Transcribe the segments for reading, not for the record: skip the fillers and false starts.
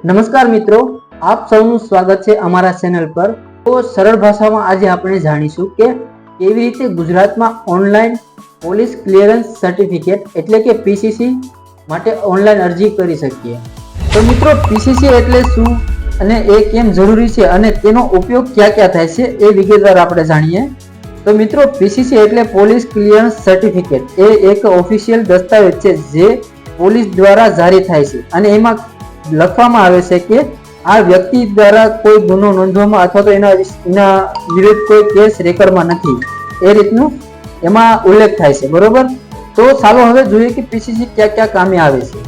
નમસ્કાર મિત્રો, આપ સૌનું સ્વાગત છે અમારા ચેનલ પર। તો સરળ ભાષામાં આજે આપણે જાણીશું કે કેવી રીતે ગુજરાતમાં ઓનલાઈન પોલીસ ક્લિયરન્સ સર્ટિફિકેટ એટલે કે પીસીસી માટે ઓનલાઈન અરજી કરી શકીએ। તો મિત્રો, પીસીસી એટલે શું અને એ કેમ જરૂરી છે અને તેનો ઉપયોગ ક્યાં ક્યાં થાય છે એ વિગતવાર આપણે જાણીએ। તો મિત્રો, પીસીસી એટલે પોલીસ ક્લિયરન્સ સર્ટિફિકેટ એ એક ઓફિશિયલ દસ્તાવેજ છે જે પોલીસ દ્વારા જારી થાય છે અને એમાં લખવામાં આવે છે કે આ વ્યક્તિ દ્વારા કોઈ ગુનો નોંધવામાં અથવા તો એના વિરુદ્ધ કોઈ કેસ રેકર્ડમાં નથી, એ રીતનું એમાં ઉલ્લેખ થાય છે, બરોબર। તો ચાલો હવે જોઈએ કે પીસીસી ક્યાં ક્યાં કામે આવે છે।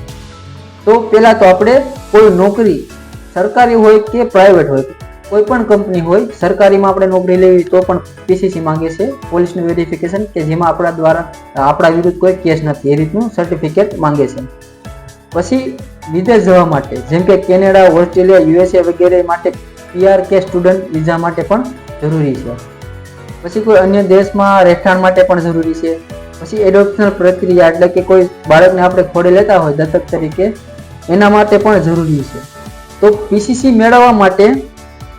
તો પહેલા તો આપણે કોઈ નોકરી સરકારી હોય કે પ્રાઇવેટ હોય, કોઈ પણ કંપની હોય, સરકારીમાં આપણે નોકરી લેવી તો પણ પીસીસી માંગે છે, પોલીસનું વેરિફિકેશન, કે જેમાં આપણા વિરુદ્ધ કોઈ કેસ નથી, એ રીતનું સર્ટિફિકેટ માંગે છે। પછી વિદેશ જવા માટે, જેમ કે કેનેડા, ઓસ્ટ્રેલિયા, યુએસએ વગેરે માટે પીઆર કે સ્ટુડન્ટ વિઝા માટે પણ જરૂરી છે। પછી કોઈ અન્ય દેશમાં રહેઠાણ માટે પણ જરૂરી છે। પછી એડોપ્શન પ્રક્રિયા એટલે કે કોઈ બાળકને આપણે ખોડે લેતા હોય દત્તક તરીકે, એના માટે પણ જરૂરી છે। તો પીસીસી મેળવવા માટે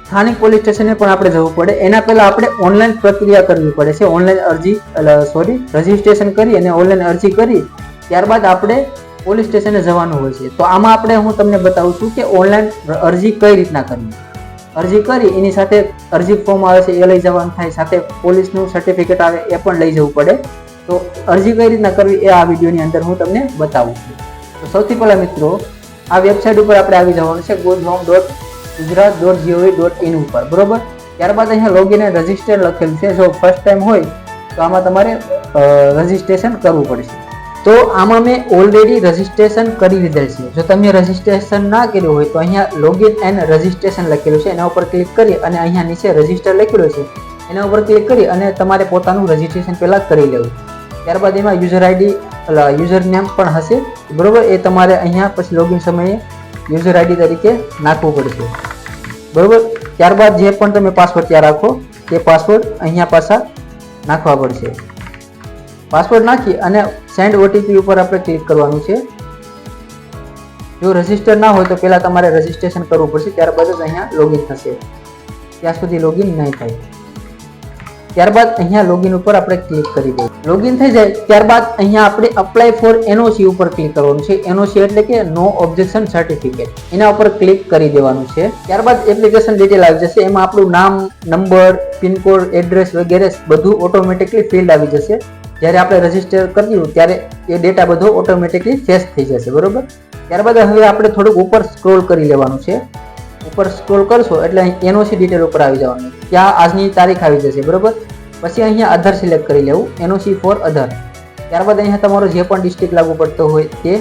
સ્થાનિક પોલીસ સ્ટેશને પણ આપણે જવું પડે। એના પહેલા આપણે ઓનલાઈન પ્રક્રિયા કરવી પડે છે, ઓનલાઈન રજીસ્ટ્રેશન કરી અને ઓનલાઈન અરજી કરી ત્યારબાદ આપણે પોલીસ સ્ટેશને જવાનું હોય છે। તો આમાં હું તમને બતાવું છું કે ઓનલાઈન અરજી કઈ રીતના કરવી। અરજી કરી એની સાથે અરજી ફોર્મ આવે છે એ લઈ જવાનું થાય, સાથે પોલીસનું સર્ટિફિકેટ આવે એ પણ લઈ જવું પડે। તો અરજી કઈ રીતના કરવી એ આ વિડીયોની અંદર હું તમને બતાવું છું। તો સૌથી પહેલા મિત્રો, આ વેબસાઇટ ઉપર આપણે આવી જવાનું છે goodhome.gujarat.gov.in ઉપર, બરોબર। ત્યારબાદ અહીંયા લોગિન એન્ડ રજીસ્ટર લખેલું છે। જો ફર્સ્ટ ટાઈમ હોય તો આમાં તમારે રજીસ્ટ્રેશન કરવું પડશે। તો આમાં મેં ઓલરેડી રજીસ્ટ્રેશન કરી લીધેલ છે। જો તમે રજીસ્ટ્રેશન ના કર્યું હોય તો અહીંયા લોગિન એન્ડ રજીસ્ટ્રેશન લખેલું છે, એના ઉપર ક્લિક કરી અને અહીંયા નીચે રજીસ્ટર લખેલું છે એના ઉપર ક્લિક કરી અને તમારે પોતાનું રજીસ્ટ્રેશન પહેલા કરી લેવું। ત્યારબાદ એમાં યુઝર આઈડી યુઝર નેમ પણ હશે, બરોબર। એ તમારે અહીંયા પછી લોગિન સમયે યુઝર આઈડી તરીકે નાખવું પડશે, બરોબર। ત્યારબાદ જે પણ તમે પાસવર્ડ ત્યાં રાખો તે પાસવર્ડ અહીંયા પાછા નાખવા પડશે। પાસવર્ડ નાખી અને સેન્ડ ઓટીપી ઉપર આપણે ક્લિક કરવાનું છે। જો રજીસ્ટર ના હોય તો પહેલા તમારે રજીસ્ટ્રેશન કરવું પડશે, ત્યારબાદ જ અહીંયા લોગિન થશે, ત્યાં સુધી લોગિન નહીં થાય। ત્યારબાદ અહીંયા લોગિન ઉપર આપણે ક્લિક કરી દઈએ। લોગિન થઈ જાય ત્યારબાદ અહીંયા આપણે અપ્લાય ફોર એનઓસી ઉપર ક્લિક કરવાનું છે। એનઓસી એટલે કે નો ઓબ્જેક્શન સર્ટિફિકેટ, એના ઉપર ક્લિક કરી દેવાનું છે। ત્યારબાદ એપ્લિકેશન ડિટેલ આવી જશે, એમાં આપણું નામ, નંબર, પિનકોડ, એડ્રેસ વગેરે બધું ઓટોમેટિકલી ફિલ્ડ આવી જશે। જ્યારે આપણે રજીસ્ટર કર્યું ત્યારે એ ડેટા બધો ઓટોમેટિકલી ફેચ થઈ જશે, બરોબર। ત્યારબાદ હવે આપણે થોડુંક ઉપર સ્ક્રોલ કરી લેવાનું છે। ઉપર સ્ક્રોલ કરશો એટલે અહીં એનઓસી ડિટેલ ઉપર આવી જવાનું, ત્યાં આજની તારીખ આવી જશે, બરોબર। પછી અહીંયા અધર સિલેક્ટ કરી લેવું, એનઓસી ફોર અધર। ત્યારબાદ અહીંયા તમારો જે પણ ડિસ્ટ્રિક્ટ લાગુ પડતો હોય તે,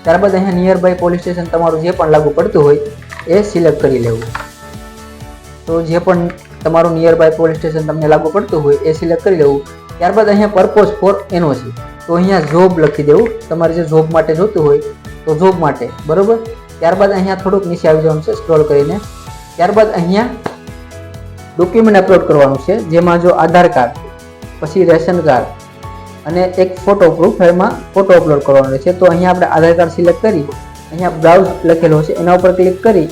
ત્યારબાદ અહીંયા નિયર બાય પોલીસ સ્ટેશન તમારું જે પણ લાગુ પડતું હોય એ સિલેક્ટ કરી લેવું। તો જે પણ તમારું નિયર બાય પોલીસ સ્ટેશન તમને લાગુ પડતું હોય એ સિલેક્ટ કરી લેવું। ત્યારબાદ અહીંયા પર્પોઝ ફોર એનઓસી, તો અહીંયા જોબ લખી દેવું, તમારે જે જોબ માટે જોતું હોય તો જોબ માટે, બરોબર। ત્યારબાદ અહીંયા થોડુંક નીચે આવી જવાનું છે સ્ક્રોલ કરીને। ત્યારબાદ અહીંયા ડોક્યુમેન્ટ અપલોડ કરવાનું છે, જેમાં જો આધાર કાર્ડ, પછી રેશન કાર્ડ અને એક ફોટો પ્રૂફ, એમાં ફોટો અપલોડ કરવાનો છે। તો અહીંયા આપણે આધાર કાર્ડ સિલેક્ટ કરી અહીંયા બ્રાઉઝ લખેલો છે એના ઉપર ક્લિક કરી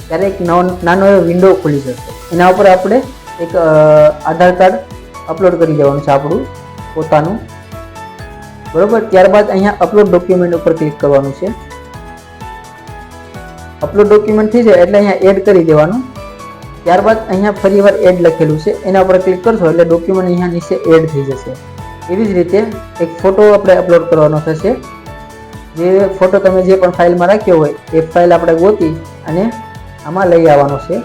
ત્યારે એક નાનો એવો વિન્ડો ખુલી જશે, એના ઉપર આપણે એક આધાર કાર્ડ અપલોડ કરી દેવાનું છે આપણું પોતાનું, બરોબર। ત્યારબાદ અહીંયા અપલોડ ડોક્યુમેન્ટ ઉપર ક્લિક કરવાનું છે। અપલોડ ડોક્યુમેન્ટ થઈ જાય એટલે અહીંયા એડ કરી દેવાનું। ત્યારબાદ અહીંયા ફરીવાર એડ લખેલું છે એના ઉપર ક્લિક કરશો એટલે ડોક્યુમેન્ટ અહીંયા નીચે એડ થઈ જશે। એવી જ રીતે એક ફોટો આપણે અપલોડ કરવાનો થશે, જે ફોટો તમે જે પણ ફાઇલમાં રાખ્યો હોય એ ફાઇલ આપણે ગોતી અને આમાં લઈ આવવાનો છે।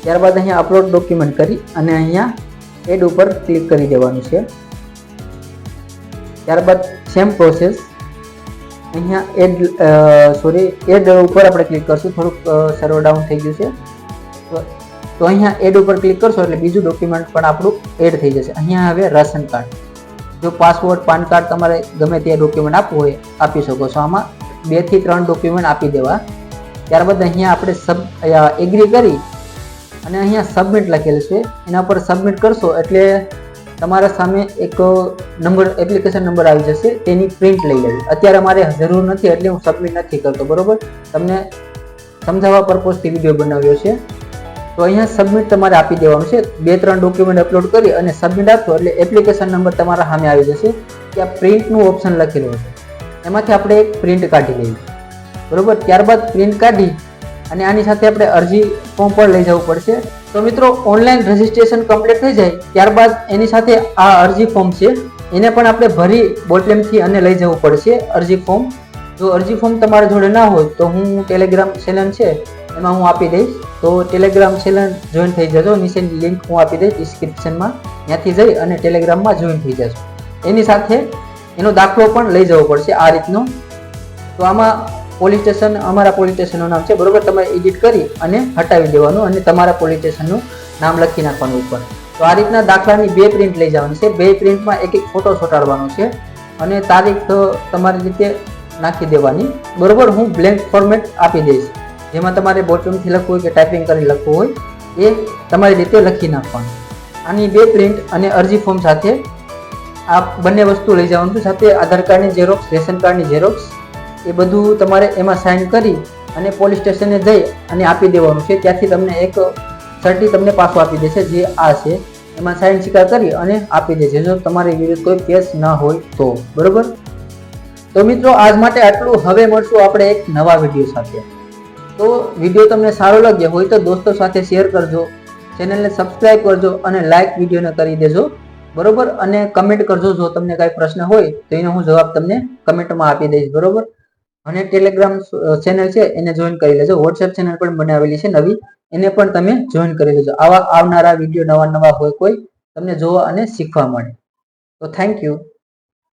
ત્યારબાદ અહીંયા અપલોડ ડોક્યુમેન્ટ કરી અને અહીંયા એડ ઉપર ક્લિક કરી દેવાનું છે। ત્યારબાદ સેમ પ્રોસેસ અહીંયા એડ ઉપર આપણે ક્લિક કરશું, થોડુંક સર્વર ડાઉન થઈ ગયું છે તો અહીંયા એડ ઉપર ક્લિક કરશો એટલે બીજું ડોક્યુમેન્ટ પણ આપણું એડ થઈ જશે। અહીંયા હવે રેશન કાર્ડ, જો પાસપોર્ટ, પાન કાર્ડ તમારે ગમે તે ડોક્યુમેન્ટ આપવું હોય આપી શકો છો, આમાં 2 થી 3 ડોક્યુમેન્ટ આપી દેવા। ત્યારબાદ અહીંયા આપણે એગ્રી કરી અને અહીંયા સબમિટ લખેલું છે એના પર સબમિટ કરશો એટલે તમારા સામે એક નંબર એપ્લિકેશન નંબર આવી જશે, તેની પ્રિન્ટ લઈ લેવી. અત્યારે મારે જરૂર નથી એટલે હું સબમિટ નથી કરતો, બરોબર. તમને સમજાવવા પર્પઝથી વિડીયો બનાવ્યો છે. તો અહીંયા સબમિટ તમારે આપી દેવાનું છે. 2-3 ડોક્યુમેન્ટ અપલોડ કરી અને સબમિટ આપશો એટલે એપ્લિકેશન નંબર તમારા સામે આવી જશે. ત્યાં પ્રિન્ટનું ઓપ્શન લખેલું હશે, એમાંથી આપણે એક પ્રિન્ટ કાઢી લઈએ, બરોબર. ત્યારબાદ પ્રિન્ટ કાઢી અને આની સાથે આપણે અરજી ફોર્મ પર લઈ જવું પડશે. તો મિત્રો ઓનલાઈન રજીસ્ટ્રેશન કમ્પ્લીટ થઈ જાય ત્યારબાદ એની સાથે આ અરજી ફોર્મ છે એને પણ આપણે ભરી બોટલેમથી અને લઈ જવું પડશે અરજી ફોર્મ. જો અરજી ફોર્મ તમારા જોડે ના હોય તો હું ટેલિગ્રામ ચેનલ છે એમાં હું આપી દઈશ, તો ટેલિગ્રામ ચેનલ જોઈન થઈ જજો. નીચેની લિંક હું આપી દઈશ ડિસ્ક્રિપ્શનમાં, ત્યાંથી જઈ અને ટેલિગ્રામમાં જોઈન થઈ જશો. એની સાથે એનો દાખલો પણ લઈ જવો પડશે આ રીતનો. તો આમાં પોલીસ સ્ટેશન, અમારા પોલીસ સ્ટેશનનું નામ છે, બરોબર. તમારે એડિટ કરી અને હટાવી દેવાનું અને તમારા પોલીસ સ્ટેશનનું નામ લખી નાખવાનું ઉપર. તો આ રીતના દાખલાની 2 પ્રિન્ટ લઈ જવાની છે. 2 પ્રિન્ટમાં એક ફોટો ચોંટાડવાનો છે અને તારીખ તમારી રીતે નાખી દેવાની, બરોબર. હું બ્લેન્ક ફોર્મેટ આપી દઈશ, જેમાં તમારે બોટમથી લખવું હોય કે ટાઈપિંગ કરી લખવું હોય એ તમારી રીતે લખી નાખવાનું. આની 2 પ્રિન્ટ અને અરજી ફોર્મ સાથે આ બંને વસ્તુ લઈ જવાનું છે. સાથે આધાર કાર્ડની ઝેરોક્સ, રેશન કાર્ડની ઝેરોક્સ, એ બધું તમારે એમાં સાઇન કરી અને પોલીસ સ્ટેશને જઈ અને આપી દેવાનું છે. ત્યાંથી તમને એક સર્ટી તમને પાછું આપી દેશે, જે આ છે એમાં સાઇન સ્વીકાર કરી અને આપી દેશે, જો તમારી વિરુદ્ધ કોઈ કેસ ન હોય તો, બરોબર. તો મિત્રો આજ માટે આટલું. હવે મળશું આપણે એક નવા વિડીયો સાથે. તો વિડીયો તમને સારો લાગ્યો હોય તો દોસ્તો સાથે શેર કરજો, ચેનલને સબસ્ક્રાઇબ કરજો અને લાઇક વિડીયોને કરી દેજો, બરોબર. અને કમેન્ટ કરજો જો તમને કાંઈ પ્રશ્ન હોય તો એનો હું જવાબ તમને કમેન્ટમાં આપી દઈશ, બરોબર. અને ટેલિગ્રામ ચેનલ છે એને જોઈન કરી લેજો. વોટ્સએપ ચેનલ પણ બનાવેલી છે નવી, એને પણ તમે જોઈન કરી લેજો. આવા આવનારા વિડીયો નવા હોય કોઈ તમને જોવા અને શીખવા મળે. તો થેન્ક યુ.